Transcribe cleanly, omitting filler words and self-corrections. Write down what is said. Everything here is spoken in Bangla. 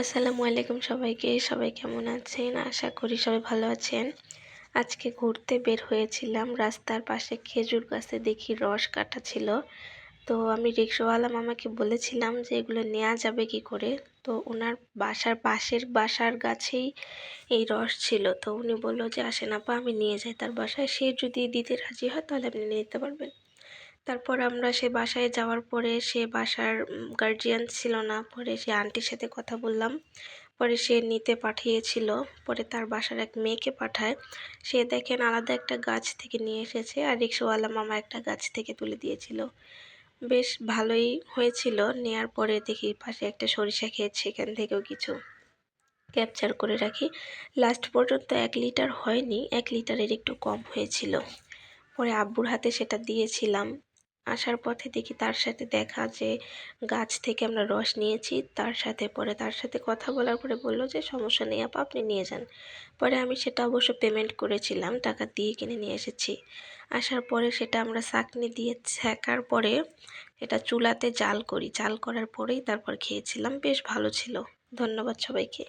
আসসালামু আলাইকুম সবাইকে। সবাই কেমন আছেন? আশা করি সবাই ভালো আছেন। আজকে ঘুরতে বের হয়েছিলাম। রাস্তার পাশে খেজুর গাছে দেখি রস কাটা ছিল। তো আমি রিকশাওয়ালা মামাকে বলেছিলাম যে এগুলো নেওয়া যাবে কি করে? তো ওনার বাসার পাশের বাসার গাছেই এই রস ছিল। তো উনি বলল যে আসেন আপা আমি নিয়ে যাই তার বাসায়। সে যদি দিতে রাজি হয় তাহলে আপনি নিয়ে নিতে পারবেন। তারপর আমরা সে বাসায় যাওয়ার পরে সে বাসার গার্জিয়ান ছিল না। পরে সে আন্টির সাথে কথা বললাম। পরে সে নিতে পাঠিয়েছিল। পরে তার বাসার এক মেয়েকে পাঠায়। সে দেখেন আলাদা একটা গাছ থেকে নিয়ে এসেছে আর রিকশাওয়ালা মামা একটা গাছ থেকে তুলে দিয়েছিল। বেশ ভালোই হয়েছিল। নেয়ার পরে দেখি পাশে একটা সরিষা ক্ষেত, সেখান থেকেও কিছু ক্যাপচার করে রাখি। লাস্ট পর্যন্ত 1 লিটার হয়নি, 1 লিটারের একটু কম হয়েছিল। পরে আব্বুর হাতে সেটা দিয়েছিলাম। আসার পথে দেখি তার সাথে দেখা যে গাছ থেকে আমরা রস নিয়েছি। তার সাথে কথা বলার পরে বলল যে সমস্যা নেই আপা আপনি নিয়ে যান। পরে আমি সেটা অবশ্য পেমেন্ট করেছিলাম, টাকা দিয়ে কিনে নিয়ে এসেছি। আসার পরে সেটা আমরা ছাঁকনি দিয়ে ছেঁকার পরে এটা চুলাতে জাল করি। জাল করার পরেই তারপর খেয়েছিলাম। বেশ ভালো ছিল। ধন্যবাদ সবাইকে।